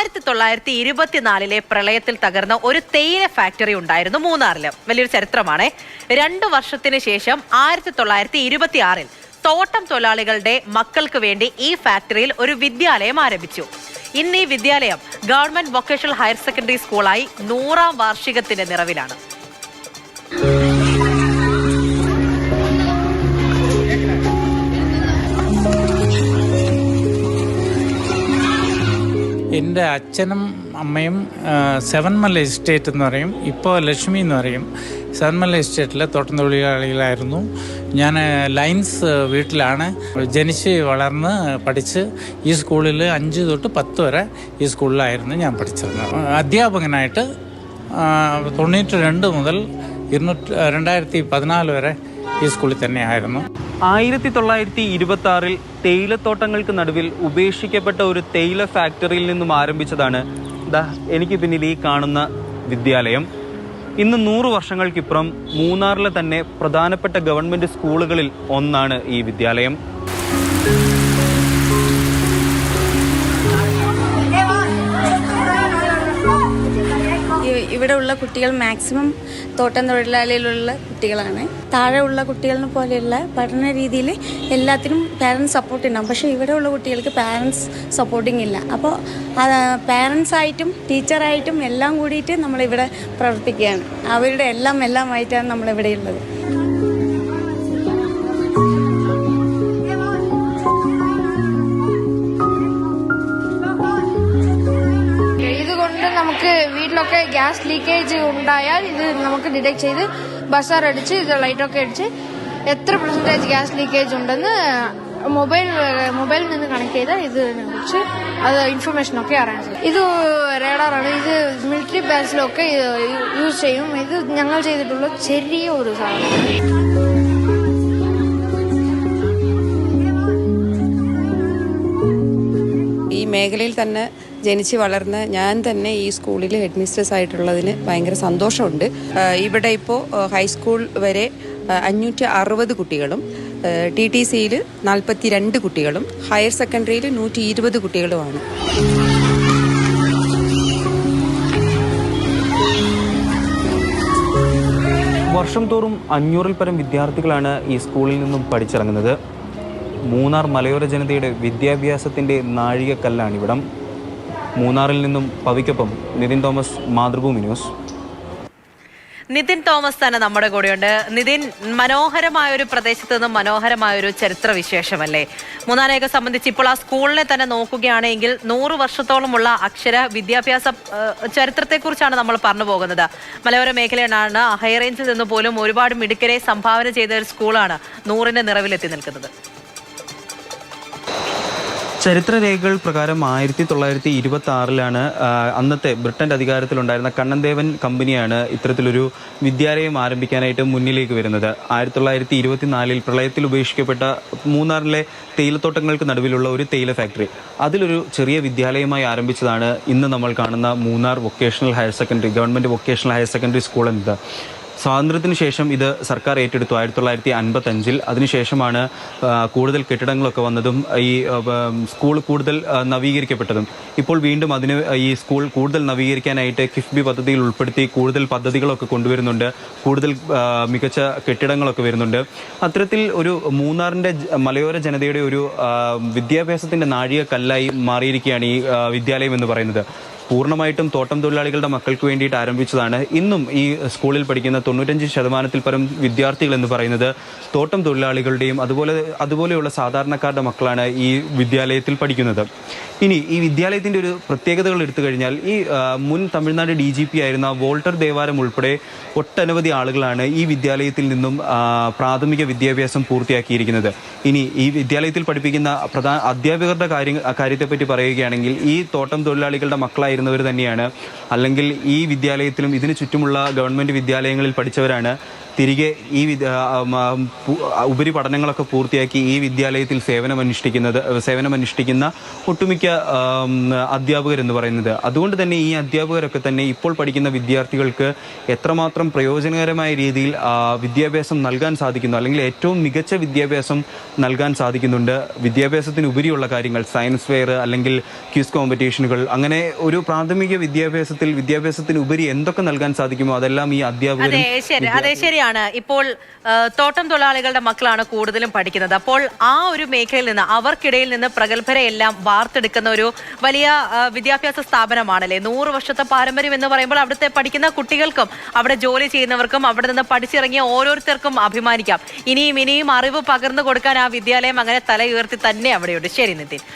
1924 പ്രളയത്തിൽ തകർന്ന ഒരു തേയില ഫാക്ടറി ഉണ്ടായിരുന്നു മൂന്നാറില്. വലിയൊരു ചരിത്രമാണ്. 2 വർഷത്തിന് ശേഷം 1926 തോട്ടം തൊഴിലാളികളുടെ മക്കൾക്ക് വേണ്ടി ഈ ഫാക്ടറിയിൽ ഒരു വിദ്യാലയം ആരംഭിച്ചു. ഇന്ന് ഈ വിദ്യാലയം ഗവൺമെന്റ് വൊക്കേഷണൽ ഹയർ സെക്കൻഡറി സ്കൂളായി 100ാം വാർഷികത്തിന്റെ നിറവിലാണ്. എൻ്റെ അച്ഛനും അമ്മയും സെവൻമല എസ്റ്റേറ്റ് എന്ന് പറയും, ഇപ്പോൾ ലക്ഷ്മി എന്ന് പറയും. സെവൻമല എസ്റ്റേറ്റിലെ തോട്ടം തൊഴിലാളികളായിരുന്നു. ഞാൻ ലൈൻസ് വീട്ടിലാണ് ജനിച്ച് വളർന്ന് പഠിച്ച് ഈ സ്കൂളിൽ 5 തൊട്ട് 10 വരെ ഈ സ്കൂളിലായിരുന്നു ഞാൻ പഠിച്ചിരുന്നത്. അധ്യാപകനായിട്ട് 92 മുതൽ 2014 വരെ ഈ സ്കൂളിൽ തന്നെയായിരുന്നു. 1926 തേയിലത്തോട്ടങ്ങൾക്ക് നടുവിൽ ഉപേക്ഷിക്കപ്പെട്ട ഒരു തേയില ഫാക്ടറിയിൽ നിന്നും ആരംഭിച്ചതാണ് എനിക്ക് പിന്നിൽ ഈ കാണുന്ന വിദ്യാലയം. ഇന്ന് 100 വർഷങ്ങൾക്കിപ്പുറം മൂന്നാറിലെ തന്നെ പ്രധാനപ്പെട്ട ഗവൺമെന്റ് സ്കൂളുകളിൽ ഒന്നാണ് ഈ വിദ്യാലയം. ഇവിടെ ഉള്ള കുട്ടികൾ മാക്സിമം തോട്ടം തൊഴിലാളിയിലുള്ള കുട്ടികളാണ്. താഴെ ഉള്ള കുട്ടികളിനെ പോലെയുള്ള പഠന രീതിയിൽ എല്ലാത്തിനും പാരൻസ് സപ്പോർട്ട് ഉണ്ടാകും. പക്ഷേ ഇവിടെ ഉള്ള കുട്ടികൾക്ക് പാരൻസ് സപ്പോർട്ടിങ് ഇല്ല. അപ്പോൾ പാരൻസായിട്ടും ടീച്ചറായിട്ടും എല്ലാം കൂടിയിട്ട് നമ്മളിവിടെ പ്രവർത്തിക്കുകയാണ്. അവരുടെ എല്ലാമായിട്ടാണ് നമ്മളിവിടെ ഉള്ളത്. നമുക്ക് വീട്ടിലൊക്കെ ഗ്യാസ് ലീക്കേജ് ഉണ്ടായാൽ ഇത് നമുക്ക് ഡിറ്റക്ട് ചെയ്ത് ബസാർ അടിച്ച് ഇത് ലൈറ്റൊക്കെ അടിച്ച് എത്ര % ഗ്യാസ് ലീക്കേജ് ഉണ്ടെന്ന് മൊബൈലിൽ നിന്ന് കണക്ട് ചെയ്താൽ ഇതിനെ കുറിച്ച് അത് ഇൻഫർമേഷനൊക്കെ അറിയാൻ സാധിക്കും. ഇത് റേഡാറാണ്. ഇത് മിലിറ്ററി ബേസിലൊക്കെ യൂസ് ചെയ്യും. ഇത് ഞങ്ങൾ ചെയ്തിട്ടുള്ള ചെറിയ ഒരു സാധനം. ഈ മേഖലയിൽ തന്നെ ജനിച്ച് വളർന്ന ഞാൻ തന്നെ ഈ സ്കൂളിൽ ഹെഡ് മിസ്ട്രസ് ആയിട്ടുള്ളതിന് ഭയങ്കര സന്തോഷമുണ്ട്. ഇവിടെ ഇപ്പോൾ ഹൈസ്കൂൾ വരെ 560 കുട്ടികളും TTCയിൽ 42 കുട്ടികളും ഹയർ സെക്കൻഡറിയിൽ 120 കുട്ടികളുമാണ്. വർഷം തോറും 500-ൽ പരം വിദ്യാർത്ഥികളാണ് ഈ സ്കൂളിൽ നിന്നും പഠിച്ചിറങ്ങുന്നത്. മൂന്നാർ മലയോര ജനതയുടെ വിദ്യാഭ്യാസത്തിൻ്റെ നാഴികക്കല്ലാണിവിടം. മൂന്നാറിൽ നിന്നും പവിക്കൊപ്പം നിതിൻ തോമസ്, മാതൃഭൂമി ന്യൂസ്. നിതിൻ തോമസ് തന്നെ നമ്മുടെ കൂടെയുണ്ട്. നിതിൻ, മനോഹരമായ ഒരു പ്രദേശത്ത് നിന്നും മനോഹരമായ ഒരു ചരിത്ര വിശേഷമല്ലേ മൂന്നാറിനെ സംബന്ധിച്ച്? ഇപ്പോൾ ആ സ്കൂളിനെ തന്നെ നോക്കുകയാണെങ്കിൽ 100 വർഷത്തോളമുള്ള അക്ഷര വിദ്യാഭ്യാസ ചരിത്രത്തെക്കുറിച്ചാണ് നമ്മൾ പറഞ്ഞു പോകുന്നത്. മലയോര മേഖലയാണ്. ഹൈറേഞ്ചിൽ നിന്ന് പോലും ഒരുപാട് മിടുക്കരെ സംഭാവന ചെയ്ത ഒരു സ്കൂളാണ് 100ന്റെ നിറവിലെത്തി നിൽക്കുന്നത്. ചരിത്രരേഖകൾ പ്രകാരം 1926 അന്നത്തെ ബ്രിട്ടൻ്റെ അധികാരത്തിലുണ്ടായിരുന്ന കണ്ണൻദേവൻ കമ്പനിയാണ് ഇത്തരത്തിലൊരു വിദ്യാലയം ആരംഭിക്കാനായിട്ട് മുന്നിലേക്ക് വരുന്നത്. 1924 പ്രളയത്തിൽ ഉപേക്ഷിക്കപ്പെട്ട മൂന്നാറിലെ തേയിലത്തോട്ടങ്ങൾക്ക് നടുവിലുള്ള ഒരു തേയില ഫാക്ടറി, അതിലൊരു ചെറിയ വിദ്യാലയമായി ആരംഭിച്ചതാണ് ഇന്ന് നമ്മൾ കാണുന്ന Munnar vocational higher secondary, government vocational higher secondary school എന്നത്. സ്വാതന്ത്ര്യത്തിന് ശേഷം ഇത് സർക്കാർ ഏറ്റെടുത്തു 1955. അതിനുശേഷമാണ് കൂടുതൽ കെട്ടിടങ്ങളൊക്കെ വന്നതും ഈ സ്കൂൾ കൂടുതൽ നവീകരിക്കപ്പെട്ടതും. ഇപ്പോൾ വീണ്ടും ഈ സ്കൂൾ കൂടുതൽ നവീകരിക്കാനായിട്ട് കിഫ്ബി പദ്ധതിയിൽ ഉൾപ്പെടുത്തി കൂടുതൽ പദ്ധതികളൊക്കെ കൊണ്ടുവരുന്നുണ്ട്. കൂടുതൽ മികച്ച കെട്ടിടങ്ങളൊക്കെ വരുന്നുണ്ട്. അത്തരത്തിൽ ഒരു മൂന്നാറിൻ്റെ മലയോര ജനതയുടെ ഒരു വിദ്യാഭ്യാസത്തിൻ്റെ നാഴികക്കല്ലായി മാറിയിരിക്കുകയാണ് ഈ വിദ്യാലയം എന്ന് പറയുന്നത്. പൂർണ്ണമായിട്ടും തോട്ടം തൊഴിലാളികളുടെ മക്കൾക്ക് വേണ്ടിയിട്ട് ആരംഭിച്ചതാണ്. ഇന്നും ഈ സ്കൂളിൽ പഠിക്കുന്ന 95% പരം വിദ്യാർത്ഥികൾ എന്ന് പറയുന്നത് തോട്ടം തൊഴിലാളികളുടെയും അതുപോലെയുള്ള സാധാരണക്കാരുടെ മക്കളാണ് ഈ വിദ്യാലയത്തിൽ പഠിക്കുന്നത്. ഇനി ഈ വിദ്യാലയത്തിൻ്റെ ഒരു പ്രത്യേകതകൾ എടുത്തു കഴിഞ്ഞാൽ ഈ മുൻ തമിഴ്നാട് DGP ആയിരുന്ന വോൾട്ടർ ദേവാരം ഉൾപ്പെടെ ഒട്ടനവധി ആളുകളാണ് ഈ വിദ്യാലയത്തിൽ നിന്നും പ്രാഥമിക വിദ്യാഭ്യാസം പൂർത്തിയാക്കിയിരിക്കുന്നത്. ഇനി ഈ വിദ്യാലയത്തിൽ പഠിപ്പിക്കുന്ന പ്രധാന അധ്യാപകരുടെ കാര്യത്തെപ്പറ്റി പറയുകയാണെങ്കിൽ ഈ തോട്ടം തൊഴിലാളികളുടെ മക്കളായിരുന്നവർ തന്നെയാണ്, അല്ലെങ്കിൽ ഈ വിദ്യാലയത്തിലും ഇതിന് ചുറ്റുമുള്ള ഗവൺമെൻറ് വിദ്യാലയങ്ങളിൽ പഠിച്ചവരാണ് തിരികെ ഈ ഉപരിപഠനങ്ങളൊക്കെ പൂർത്തിയാക്കി ഈ വിദ്യാലയത്തിൽ സേവനമനുഷ്ഠിക്കുന്ന ഒട്ടുമിക്ക അധ്യാപകരെന്ന് പറയുന്നത്. അതുകൊണ്ട് തന്നെ ഈ അധ്യാപകരൊക്കെ തന്നെ ഇപ്പോൾ പഠിക്കുന്ന വിദ്യാർത്ഥികൾക്ക് എത്രമാത്രം പ്രയോജനകരമായ രീതിയിൽ വിദ്യാഭ്യാസം നൽകാൻ സാധിക്കുന്നു, അല്ലെങ്കിൽ ഏറ്റവും മികച്ച വിദ്യാഭ്യാസം നൽകാൻ സാധിക്കുന്നുണ്ട്. വിദ്യാഭ്യാസത്തിനുപരിയുള്ള കാര്യങ്ങൾ, സയൻസ് ഫെയർ അല്ലെങ്കിൽ ക്വിസ് കോമ്പറ്റീഷനുകൾ, അങ്ങനെ ഒരു പ്രാഥമിക വിദ്യാഭ്യാസത്തിനുപരി എന്തൊക്കെ നൽകാൻ സാധിക്കുമോ അതെല്ലാം ഈ അധ്യാപകർ. അതെ, ശരിയാണ്. ഇപ്പോൾ തോട്ടം തൊഴിലാളികളുടെ മക്കളാണ് കൂടുതലും പഠിക്കുന്നത്. അപ്പോൾ ആ ഒരു മേഖലയിൽ നിന്ന്, അവർക്കിടയിൽ നിന്ന് പ്രഗത്ഭരെ എല്ലാം വാർത്തെടുക്കുന്ന ഒരു വലിയ വിദ്യാഭ്യാസ സ്ഥാപനമാണല്ലേ. 100 വർഷത്തെ പാരമ്പര്യം എന്ന് പറയുമ്പോൾ അവിടുത്തെ പഠിക്കുന്ന കുട്ടികൾക്കും അവിടെ ജോലി ചെയ്യുന്നവർക്കും അവിടെ നിന്ന് പഠിച്ചിറങ്ങിയ ഓരോരുത്തർക്കും അഭിമാനിക്കാം. ഇനിയും അറിവ് പകർന്നു കൊടുക്കാൻ ആ വിദ്യാലയം അങ്ങനെ തല ഉയർത്തി തന്നെ അവിടെയുണ്ട്. ശരി നിതിൻ.